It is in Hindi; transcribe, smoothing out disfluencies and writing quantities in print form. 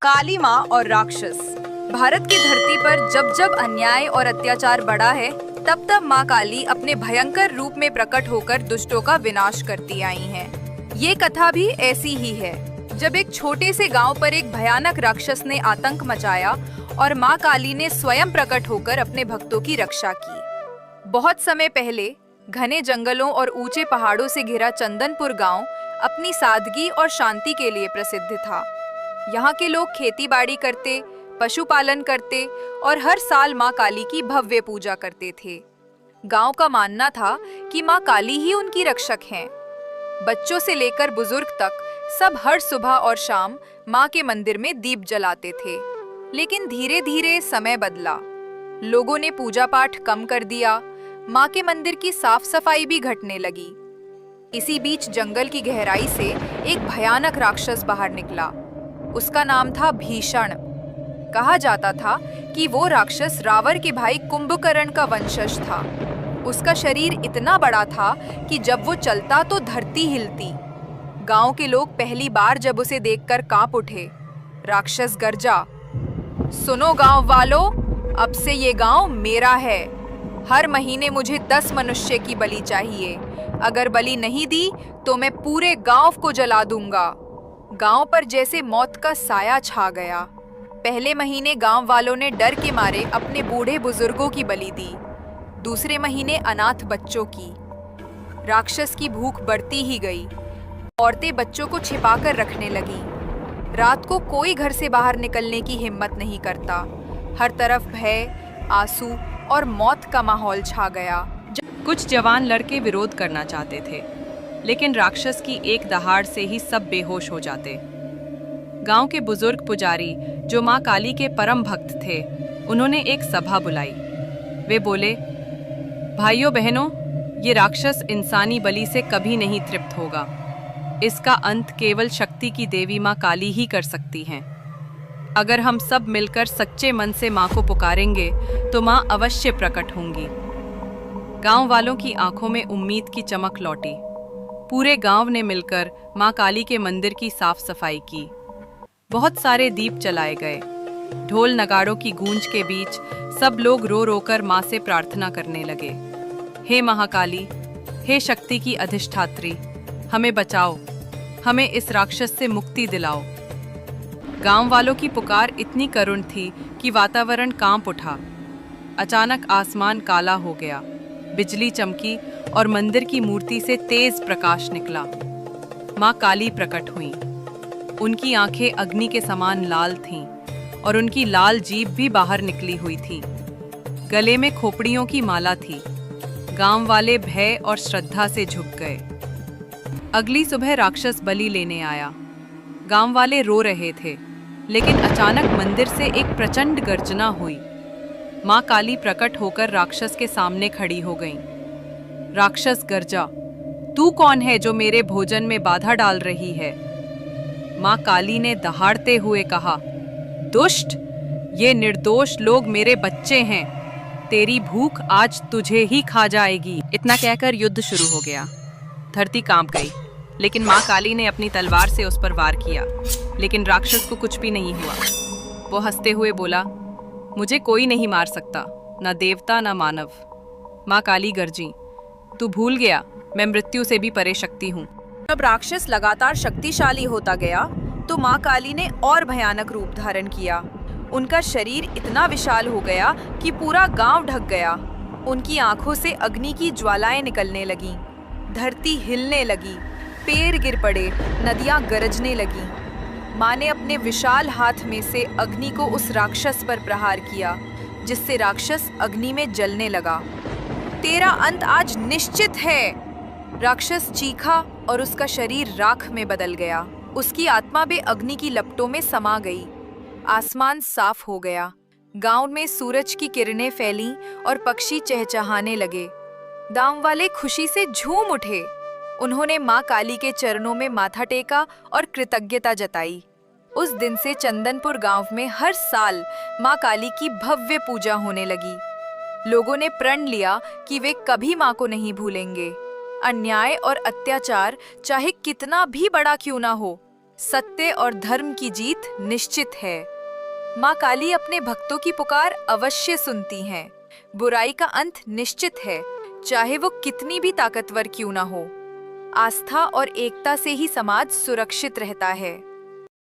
काली माँ और राक्षस। भारत की धरती पर जब जब अन्याय और अत्याचार बढ़ा है, तब तब माँ काली अपने भयंकर रूप में प्रकट होकर दुष्टों का विनाश करती आई हैं। ये कथा भी ऐसी ही है। जब एक छोटे से गांव पर एक भयानक राक्षस ने आतंक मचाया और माँ काली ने स्वयं प्रकट होकर अपने भक्तों की रक्षा की। बहुत समय पहले घने जंगलों और ऊंचे पहाड़ों से घिरा चंदनपुर गांव अपनी सादगी और शांति के लिए प्रसिद्ध था। यहाँ के लोग खेती बाड़ी करते, पशुपालन करते और हर साल माँ काली की भव्य पूजा करते थे। गांव का मानना था कि माँ काली ही उनकी रक्षक हैं। बच्चों से लेकर बुजुर्ग तक सब हर सुबह और शाम माँ के मंदिर में दीप जलाते थे। लेकिन धीरे धीरे समय बदला। लोगों ने पूजा पाठ कम कर दिया। माँ के मंदिर की साफ सफाई भी घटने लगी। इसी बीच जंगल की गहराई से एक भयानक राक्षस बाहर निकला। उसका नाम था भीषण। कहा जाता था कि वो राक्षस रावण के भाई कुंभकर्ण का वंशज था। उसका शरीर इतना बड़ा था कि जब वो चलता तो धरती हिलती। गांव के लोग पहली बार जब उसे देखकर कांप उठे। राक्षस गर्जा, सुनो गांव वालों, अब से ये गांव मेरा है। हर महीने मुझे 10 मनुष्य की बलि चाहिए। अगर बलि नहीं दी तो मैं पूरे गांव को जला दूंगा। गांव पर जैसे मौत का साया छा गया। पहले महीने गांव वालों ने डर के मारे अपने बूढ़े बुजुर्गों की बलि दी। दूसरे महीने अनाथ बच्चों की। राक्षस की भूख बढ़ती ही गई। औरतें बच्चों को छिपाकर रखने लगी। रात को कोई घर से बाहर निकलने की हिम्मत नहीं करता। हर तरफ भय, आंसू और मौत का माहौल छा गया। कुछ जवान लड़के विरोध करना चाहते थे, लेकिन राक्षस की एक दहाड़ से ही सब बेहोश हो जाते। गांव के बुजुर्ग पुजारी, जो मां काली के परम भक्त थे, उन्होंने एक सभा बुलाई। वे बोले, भाइयों बहनों, ये राक्षस इंसानी बलि से कभी नहीं तृप्त होगा। इसका अंत केवल शक्ति की देवी मां काली ही कर सकती हैं। अगर हम सब मिलकर सच्चे मन से मां को पुकारेंगे तो मां अवश्य प्रकट होंगी। गांव वालों की आंखों में उम्मीद की चमक लौटी। पूरे गांव ने मिलकर मां काली के मंदिर की साफ सफाई की। बहुत सारे दीप जलाए गए। ढोल नगाड़ों की गूंज के बीच सब लोग रो रो कर मां से प्रार्थना करने लगे। हे महाकाली, हे शक्ति की अधिष्ठात्री, हमें बचाओ, हमें इस राक्षस से मुक्ति दिलाओ। गांव वालों की पुकार इतनी करुण थी कि वातावरण कांप उठा। अचानक आसमान काला हो गया। बिजली चमकी और मंदिर की मूर्ति से तेज प्रकाश निकला। मां काली प्रकट हुईं। उनकी आंखें अग्नि के समान लाल थीं और उनकी लाल जीभ भी बाहर निकली हुई थी। गले में खोपड़ियों की माला थी। गांव वाले भय और श्रद्धा से झुक गए। अगली सुबह राक्षस बलि लेने आया। गांव वाले रो रहे थे, लेकिन अचानक मंदिर से एक प्रचंड गर्जना हुई। मां काली प्रकट होकर राक्षस के सामने खड़ी हो गईं। राक्षस गर्जा, तू कौन है जो मेरे भोजन में बाधा डाल रही है? मां काली ने दहाड़ते हुए कहा, दुष्ट, ये निर्दोष लोग मेरे बच्चे हैं। तेरी भूख आज तुझे ही खा जाएगी। इतना कहकर युद्ध शुरू हो गया। धरती कांप गई, लेकिन मां काली ने अपनी तलवार से उस पर वार किया। लेकिन राक्षस को कुछ भी नहीं हुआ। वो हंसते हुए बोला, मुझे कोई नहीं मार सकता, ना देवता ना मानव। मां काली गर्जी, तू भूल गया मैं मृत्यु से भी परे शक्ति हूँ। जब राक्षस लगातार शक्तिशाली होता गया तो माँ काली ने और भयानक रूप धारण किया। उनका शरीर इतना विशाल हो गया कि पूरा गांव ढक गया। उनकी आंखों से अग्नि की ज्वालाएं निकलने लगीं। धरती हिलने लगी, पेड़ गिर पड़े, नदियां गरजने लगीं। माँ ने अपने विशाल हाथ में से अग्नि को उस राक्षस पर प्रहार किया, जिससे राक्षस अग्नि में जलने लगा। तेरा अंत आज निश्चित है। राक्षस चीखा और उसका शरीर राख में बदल गया। उसकी आत्मा भी अग्नि की लपटों में समा गई। आसमान साफ हो गया। गांव में सूरज की किरणें फैलीं और पक्षी चहचहाने लगे। गांव वाले खुशी से झूम उठे। उन्होंने मां काली के चरणों में माथा टेका और कृतज्ञता जताई। उस दिन से चंदनपुर गांव में हर साल मां काली की भव्य पूजा होने लगी। लोगों ने प्रण लिया कि वे कभी मां को नहीं भूलेंगे। अन्याय और अत्याचार चाहे कितना भी बड़ा क्यों ना हो, सत्य और धर्म की जीत निश्चित है। माँ काली अपने भक्तों की पुकार अवश्य सुनती हैं। बुराई का अंत निश्चित है, चाहे वो कितनी भी ताकतवर क्यों ना हो। आस्था और एकता से ही समाज सुरक्षित रहता है।